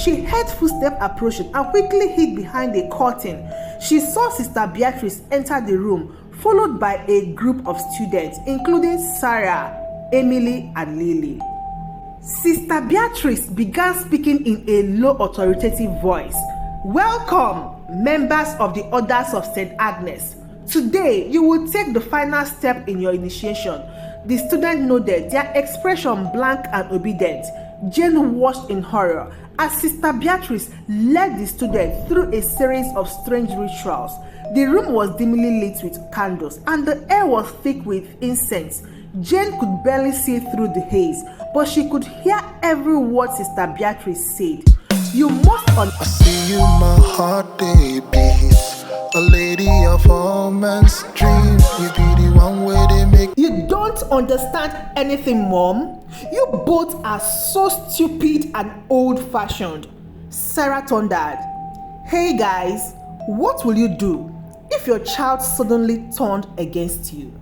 She heard footsteps approaching and quickly hid behind a curtain. She saw Sister Beatrice enter the room, followed by a group of students, including Sarah, Emily, and Lily. Sister Beatrice began speaking in a low, authoritative voice. "Welcome, members of the Orders of St. Agnes. Today, you will take the final step in your initiation." The students nodded, their expression blank and obedient. Jane watched in horror as Sister Beatrice led the students through a series of strange rituals. The room was dimly lit with candles, and the air was thick with incense. Jane could barely see through the haze, but she could hear every word Sister Beatrice said. "You must I see you, my heart they beats. A lady of all men's dreams. You be the one where they make. You don't understand anything, Mom. You both are so stupid and old-fashioned," Sarah thundered. "Hey guys, what will you do if your child suddenly turned against you?"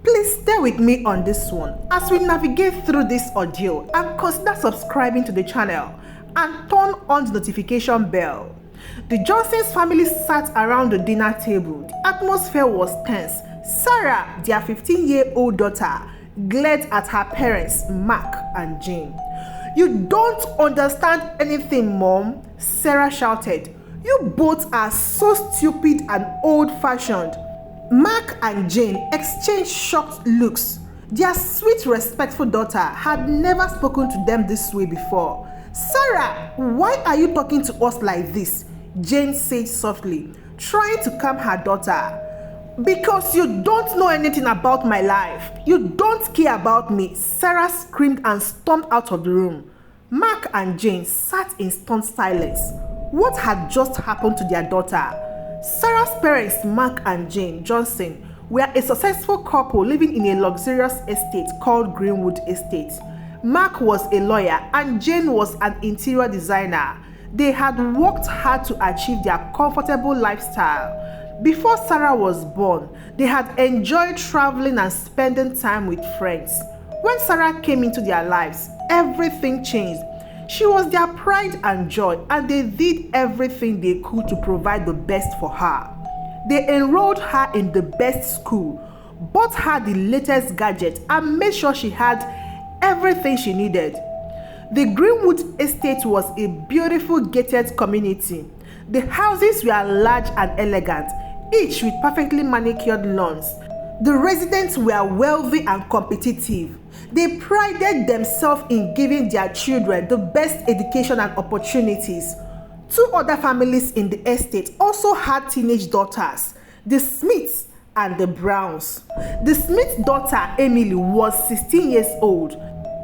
Please stay with me on this one as we navigate through this ordeal, and consider subscribing to the channel and turn on the notification bell. The Johnsons family sat around the dinner table. The atmosphere was tense. Sarah, their 15-year-old daughter, glared at her parents, Mark and Jane. "You don't understand anything, Mom," Sarah shouted. "You both are so stupid and old-fashioned." Mark and Jane exchanged shocked looks. Their sweet, respectful daughter had never spoken to them this way before. "Sarah, why are you talking to us like this?" Jane said softly, trying to calm her daughter. "Because you don't know anything about my life. You don't care about me," Sarah screamed and stormed out of the room. Mark and Jane sat in stunned silence. What had just happened to their daughter? Sarah's parents, Mark and Jane Johnson, were a successful couple living in a luxurious estate called Greenwood Estate. Mark was a lawyer and Jane was an interior designer. They had worked hard to achieve their comfortable lifestyle. Before Sarah was born, they had enjoyed traveling and spending time with friends. When Sarah came into their lives, everything changed. She was their pride and joy, and they did everything they could to provide the best for her. They enrolled her in the best school, bought her the latest gadget, and made sure she had everything she needed. The Greenwood Estate was a beautiful gated community. The houses were large and elegant, each with perfectly manicured lawns. The residents were wealthy and competitive. They prided themselves in giving their children the best education and opportunities. Two other families in the estate also had teenage daughters, the Smiths and the Browns. The Smith's daughter, Emily, was 16 years old.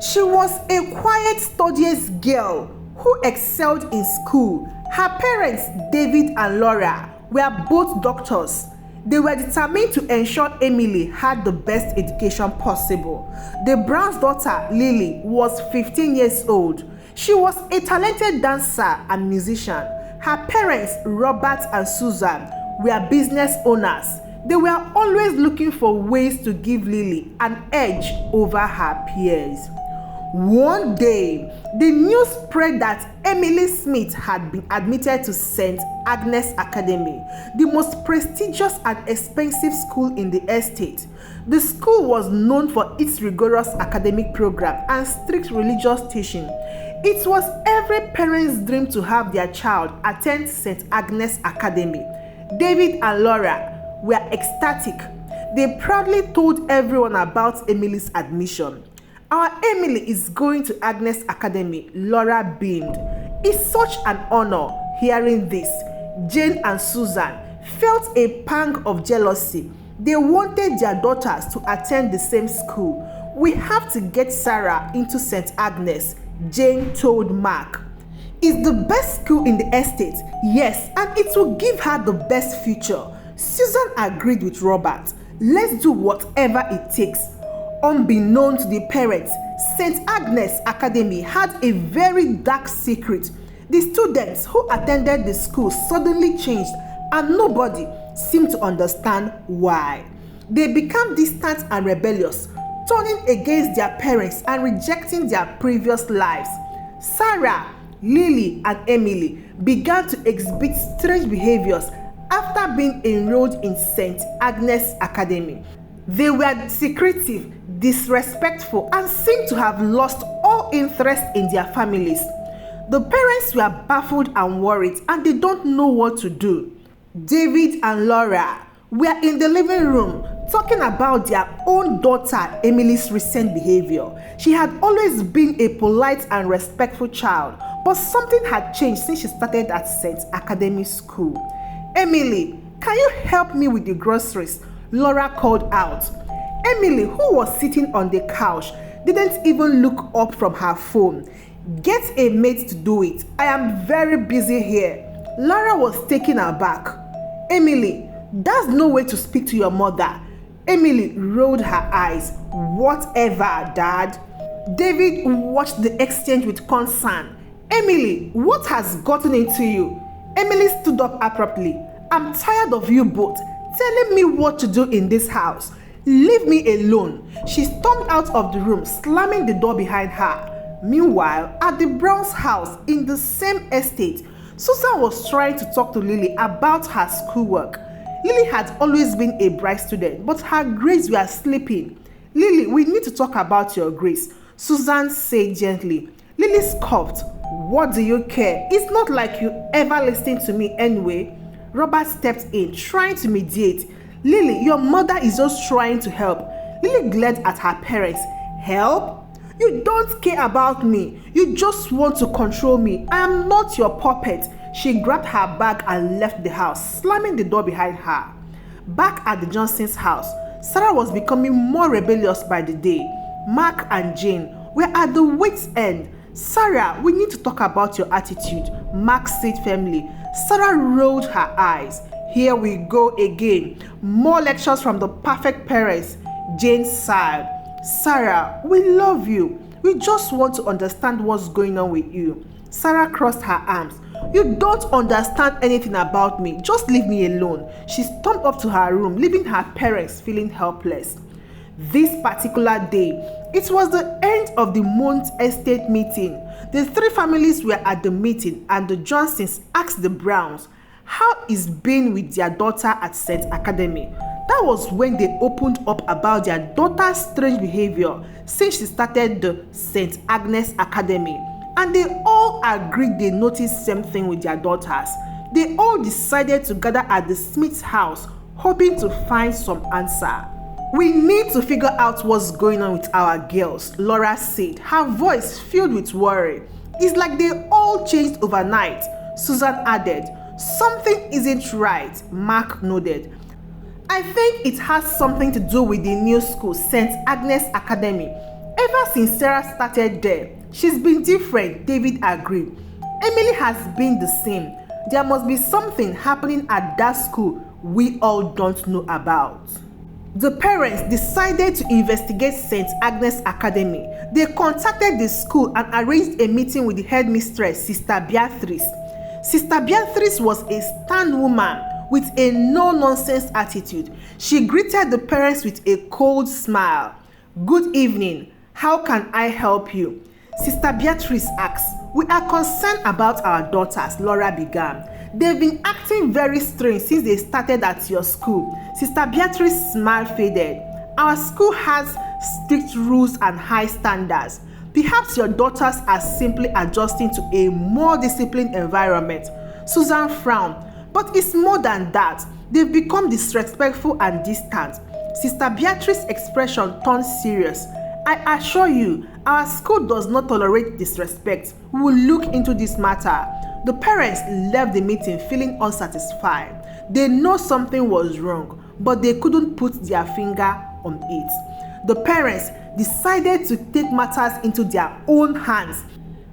She was a quiet, studious girl who excelled in school. Her parents, David and Laura, were both doctors. They were determined to ensure Emily had the best education possible. The Brown's daughter, Lily, was 15 years old. She was a talented dancer and musician. Her parents, Robert and Susan, were business owners. They were always looking for ways to give Lily an edge over her peers. One day, the news spread that Emily Smith had been admitted to St. Agnes Academy, the most prestigious and expensive school in the estate. The school was known for its rigorous academic program and strict religious teaching. It was every parent's dream to have their child attend St. Agnes Academy. David and Laura were ecstatic. They proudly told everyone about Emily's admission. "Our Emily is going to Agnes Academy," Laura beamed. "It's such an honor." Hearing this, Jane and Susan felt a pang of jealousy. They wanted their daughters to attend the same school. "We have to get Sarah into St. Agnes," Jane told Mark. "It's the best school in the estate." "Yes, and it will give her the best future." Susan agreed with Robert. "Let's do whatever it takes." Unbeknown to the parents, St. Agnes Academy had a very dark secret. The students who attended the school suddenly changed, and nobody seemed to understand why. They became distant and rebellious, turning against their parents and rejecting their previous lives. Sarah, Lily and Emily began to exhibit strange behaviors after being enrolled in St. Agnes Academy. They were secretive, disrespectful, and seemed to have lost all interest in their families. The parents were baffled and worried, and they don't know what to do. David and Laura were in the living room talking about their own daughter Emily's recent behavior. She had always been a polite and respectful child, but something had changed since she started at St. Academy School. Emily, can you help me with the groceries? Laura called out. Emily, who was sitting on the couch, didn't even look up from her phone. Get a maid to do it. I am very busy here. Laura was taken aback. Emily, that's no way to speak to your mother. Emily rolled her eyes. Whatever, Dad. David watched the exchange with concern. Emily, what has gotten into you? Emily stood up abruptly. I'm tired of you both telling me what to do in this house. Leave me alone. She stormed out of the room, slamming the door behind her. Meanwhile, at the Browns' house in the same estate, Susan was trying to talk to Lily about her schoolwork. Lily had always been a bright student, but her grades were slipping. Lily, we need to talk about your grades, Susan said gently. Lily scoffed. What do you care? It's not like you ever listened to me anyway. Robert stepped in, trying to mediate. Lily, your mother is just trying to help. Lily glared at her parents. Help? You don't care about me. You just want to control me. I am not your puppet. She grabbed her bag and left the house, slamming the door behind her. Back at the Johnsons' house, Sarah was becoming more rebellious by the day. Mark and Jane were at the wit's end. Sarah, we need to talk about your attitude, Mark said firmly. Sarah rolled her eyes. Here we go again. More lectures from the perfect parents. Jane sighed. Sarah, we love you. We just want to understand what's going on with you. Sarah crossed her arms. You don't understand anything about me. Just leave me alone. She stormed up to her room, leaving her parents feeling helpless. This particular day, it was the end of the month estate meeting. The three families were at the meeting, and the Johnsons asked the Browns how it's been with their daughter at St. Academy. That was when they opened up about their daughter's strange behavior since she started the St. Agnes Academy. And they all agreed they noticed something with their daughters. They all decided to gather at the Smith's house, hoping to find some answer. We need to figure out what's going on with our girls, Laura said, her voice filled with worry. It's like they all changed overnight, Susan added. Something isn't right, Mark nodded. I think it has something to do with the new school, St. Agnes Academy. Ever since Sarah started there, she's been different, David agreed. Emily has been the same. There must be something happening at that school we all don't know about. The parents decided to investigate St. Agnes Academy. They contacted the school and arranged a meeting with the headmistress, Sister Beatrice. Sister Beatrice was a stern woman with a no-nonsense attitude. She greeted the parents with a cold smile. Good evening. How can I help you? Sister Beatrice asked. We are concerned about our daughters, Laura began. They've been acting very strange since they started at your school. Sister Beatrice's smile faded. Our school has strict rules and high standards. Perhaps your daughters are simply adjusting to a more disciplined environment. Susan frowned. But it's more than that. They've become disrespectful and distant. Sister Beatrice's expression turned serious. I assure you, our school does not tolerate disrespect. We will look into this matter. The parents left the meeting feeling unsatisfied. They know something was wrong, but they couldn't put their finger on it. The parents decided to take matters into their own hands.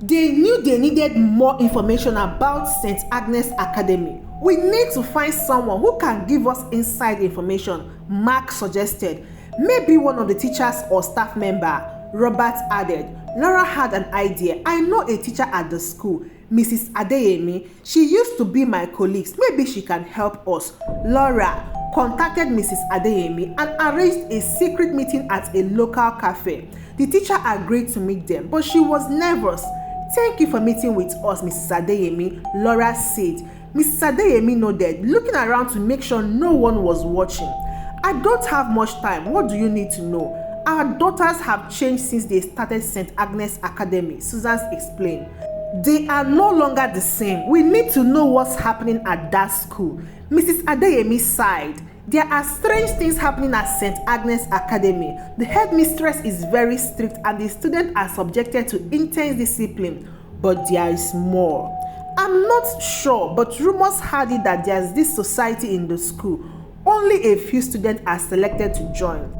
They knew they needed more information about St. Agnes Academy. We need to find someone who can give us inside information, Mark suggested. Maybe one of the teachers or staff member, Robert added. Laura had an idea. I know a teacher at the school, Mrs. Adeyemi. She used to be my colleague. Maybe she can help us. Laura contacted Mrs. Adeyemi and arranged a secret meeting at a local cafe. The teacher agreed to meet them, but she was nervous, Thank you for meeting with us, Mrs. Adeyemi, Laura said. Mrs. Adeyemi nodded, looking around to make sure no one was watching. I don't have much time. What do you need to know? Our daughters have changed since they started St. Agnes Academy, Susan explained. They are no longer the same. We need to know what's happening at that school. Mrs. Adeyemi sighed. There are strange things happening at St. Agnes Academy. The headmistress is very strict and the students are subjected to intense discipline. But there is more. I'm not sure, but rumors had it that there's this society in the school. Only a few students are selected to join.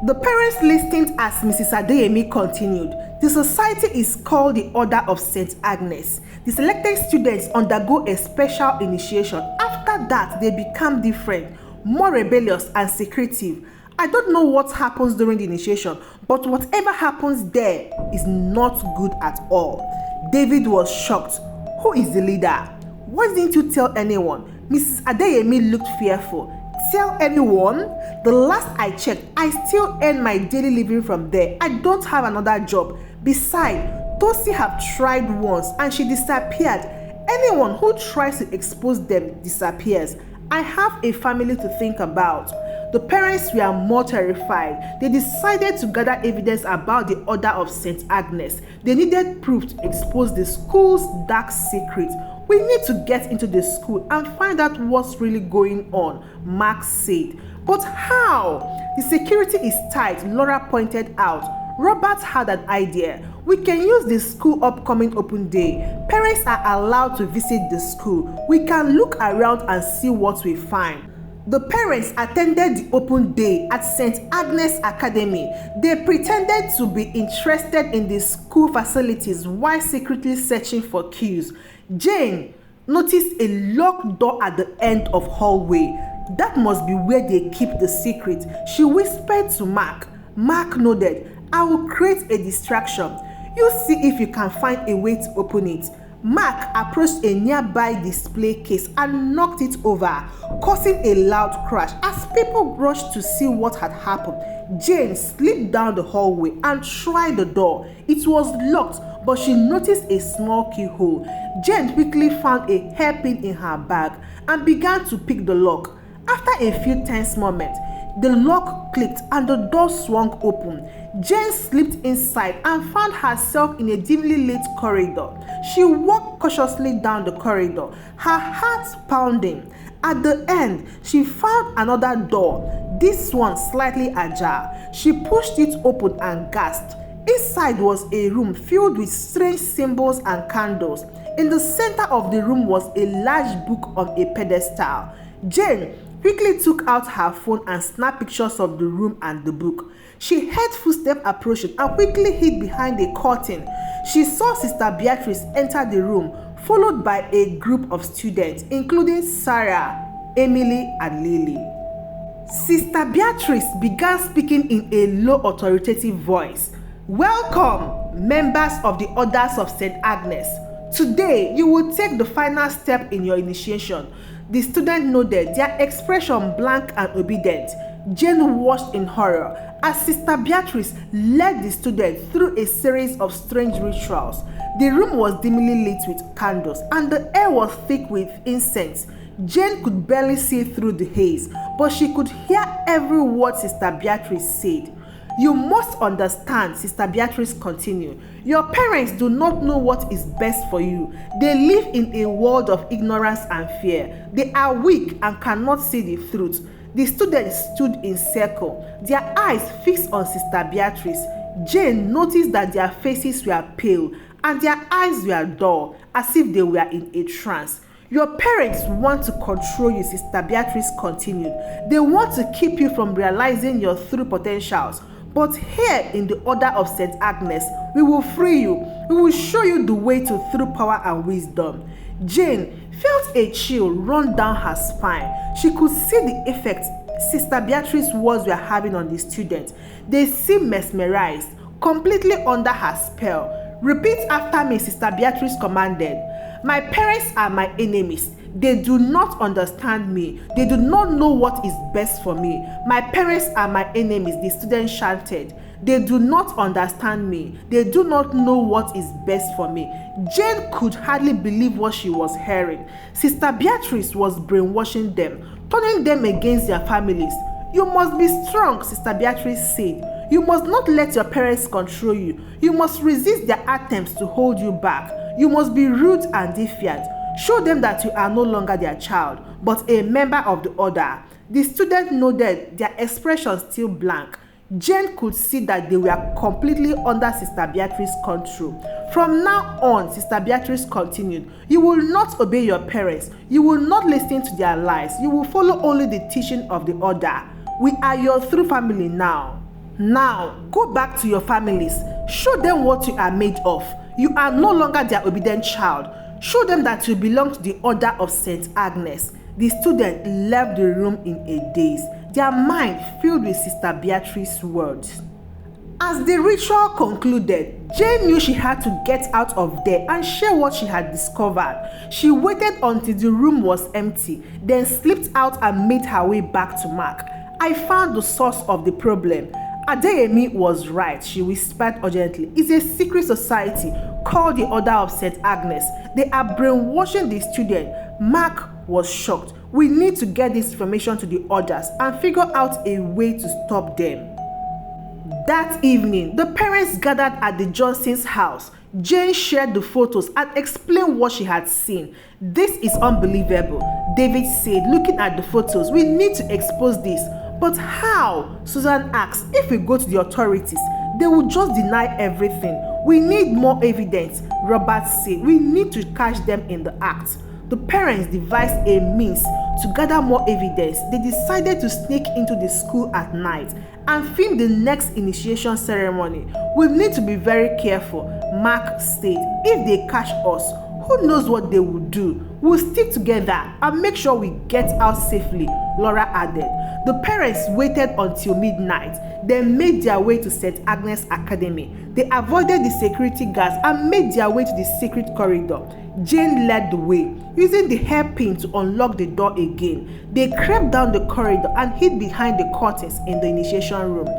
The parents listened as Mrs. Adeyemi continued. The society is called the Order of St. Agnes. The selected students undergo a special initiation. After that, they become different, more rebellious and secretive. I don't know what happens during the initiation, but whatever happens there is not good at all. David was shocked. Who is the leader? Why didn't you tell anyone? Mrs. Adeyemi looked fearful. Tell anyone? The last I checked, I still earn my daily living from there. I don't have another job. Besides, Tosi have tried once and she disappeared. Anyone who tries to expose them disappears. I have a family to think about. The parents were more terrified. They decided to gather evidence about the Order of St. Agnes. They needed proof to expose the school's dark secret. We need to get into the school and find out what's really going on, Mark said. But how? The security is tight, Laura pointed out. Robert had an idea. We can use the school upcoming open day. Parents are allowed to visit the school. We can look around and see what we find. The parents attended the open day at St. Agnes Academy. They pretended to be interested in the school facilities while secretly searching for cues. Jane noticed a locked door at the end of hallway. That must be where they keep the secret. She whispered to Mark. Mark nodded. I will create a distraction. You see if you can find a way to open it. Mark approached a nearby display case and knocked it over, causing a loud crash. As people rushed to see what had happened, Jane slipped down the hallway and tried the door. It was locked, but she noticed a small keyhole. Jane quickly found a hairpin in her bag and began to pick the lock. After a few tense moments, the lock clicked and the door swung open. Jane slipped inside and found herself in a dimly lit corridor. She walked cautiously down the corridor, her heart pounding. At the end, she found another door, this one slightly ajar. She pushed it open and gasped. Inside was a room filled with strange symbols and candles. In the center of the room was a large book on a pedestal. Jane quickly took out her phone and snapped pictures of the room and the book. She heard footsteps approaching and quickly hid behind a curtain. She saw Sister Beatrice enter the room, followed by a group of students, including Sarah, Emily, and Lily. Sister Beatrice began speaking in a low, authoritative voice. Welcome, members of the Orders of St. Agnes. Today, you will take the final step in your initiation. The students nodded, their expression blank and obedient. Jane watched in horror as Sister Beatrice led the students through a series of strange rituals. The room was dimly lit with candles and the air was thick with incense. Jane could barely see through the haze, but she could hear every word Sister Beatrice said. You must understand, Sister Beatrice continued. Your parents do not know what is best for you. They live in a world of ignorance and fear. They are weak and cannot see the truth. The students stood in circle, their eyes fixed on Sister Beatrice. Jane noticed that their faces were pale and their eyes were dull, as if they were in a trance. Your parents want to control you, Sister Beatrice continued. They want to keep you from realizing your true potentials. But here in the Order of St. Agnes, we will free you. We will show you the way to true power and wisdom. Jane felt a chill run down her spine. She could see the effect Sister Beatrice's words were having on the students. They seemed mesmerized, completely under her spell. Repeat after me, Sister Beatrice commanded. My parents are my enemies. They do not understand me. They do not know what is best for me. My parents are my enemies, the students chanted. They do not understand me. They do not know what is best for me. Jane could hardly believe what she was hearing. Sister Beatrice was brainwashing them, turning them against their families. You must be strong, Sister Beatrice said. You must not let your parents control you. You must resist their attempts to hold you back. You must be rude and defiant. Show them that you are no longer their child, but a member of the order. The student nodded, their expressions still blank. Jane could see that they were completely under Sister Beatrice's control. From now on, Sister Beatrice continued, you will not obey your parents. You will not listen to their lies. You will follow only the teaching of the order. We are your true family now. Now, go back to your families. Show them what you are made of. You are no longer their obedient child. Show them that you belong to the order of St. Agnes. The student left the room in a daze, their mind filled with Sister Beatrice's words. As the ritual concluded, Jane knew she had to get out of there and share what she had discovered. She waited until the room was empty, then slipped out and made her way back to Mark. I found the source of the problem. Adeyemi was right, she whispered urgently. It's a secret society called the Order of St. Agnes. They are brainwashing the student. Mark was shocked. We need to get this information to the others and figure out a way to stop them. That evening, the parents gathered at the Johnsons' house. Jane shared the photos and explained what she had seen. This is unbelievable, David said, looking at the photos. We need to expose this. But how? Susan asked. If we go to the authorities, they will just deny everything. We need more evidence, Robert said. We need to catch them in the act. The parents devised a means to gather more evidence. They decided to sneak into the school at night and film the next initiation ceremony. We need to be very careful, Mark said. If they catch us, who knows what they will do? We'll stick together and make sure we get out safely, Laura added. The parents waited until midnight, then made their way to St. Agnes Academy. They avoided the security guards and made their way to the secret corridor. Jane led the way, using the hairpin to unlock the door again. They crept down the corridor and hid behind the curtains in the initiation room.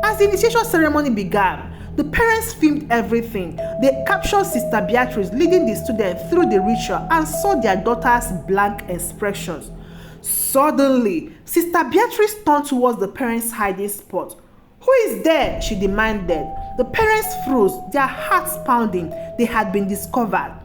As the initiation ceremony began, the parents filmed everything. They captured Sister Beatrice leading the students through the ritual and saw their daughter's blank expressions. Suddenly, Sister Beatrice turned towards the parents' hiding spot. Who is there? She demanded. The parents froze, their hearts pounding. They had been discovered.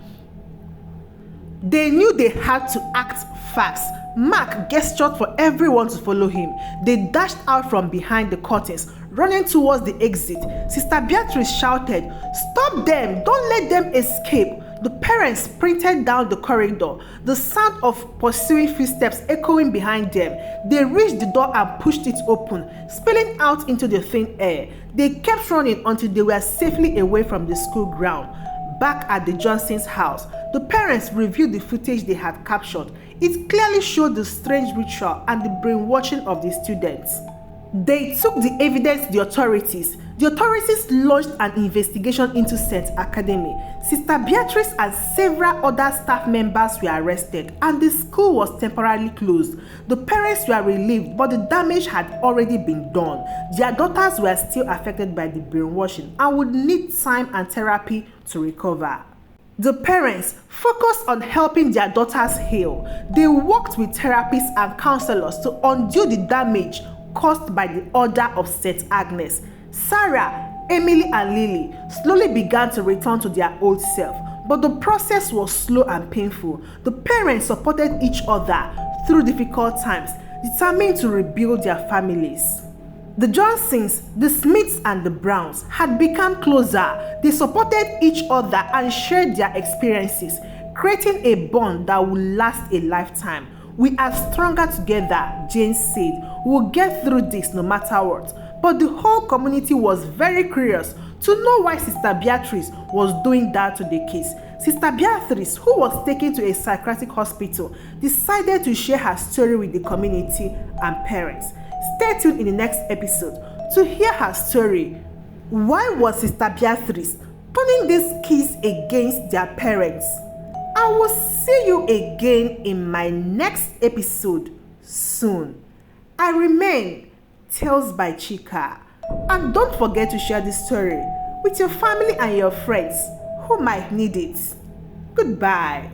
They knew they had to act fast. Mark gestured for everyone to follow him. They dashed out from behind the curtains, running towards the exit. Sister Beatrice shouted, "Stop them! Don't let them escape!" The parents sprinted down the corridor, the sound of pursuing footsteps echoing behind them. They reached the door and pushed it open, spilling out into the thin air. They kept running until they were safely away from the school ground. Back at the Johnsons' house, the parents reviewed the footage they had captured. It clearly showed the strange ritual and the brainwashing of the students. They took the evidence to the authorities. The authorities launched an investigation into St. Academy. Sister Beatrice and several other staff members were arrested, and the school was temporarily closed. The parents were relieved, but the damage had already been done. Their daughters were still affected by the brainwashing and would need time and therapy to recover. The parents focused on helping their daughters heal. They worked with therapists and counselors to undo the damage caused by the Order of St. Agnes. Sarah, Emily, and Lily slowly began to return to their old self, but the process was slow and painful. The parents supported each other through difficult times, determined to rebuild their families. The Johnsons, the Smiths, and the Browns had become closer. They supported each other and shared their experiences, creating a bond that would last a lifetime. We are stronger together, Jane said. We'll get through this no matter what. But the whole community was very curious to know why Sister Beatrice was doing that to the kids. Sister Beatrice, who was taken to a psychiatric hospital, decided to share her story with the community and parents. Stay tuned in the next episode to hear her story. Why was Sister Beatrice turning these kids against their parents? I will see you again in my next episode soon. I remain Tales by Chika. And don't forget to share this story with your family and your friends who might need it. Goodbye.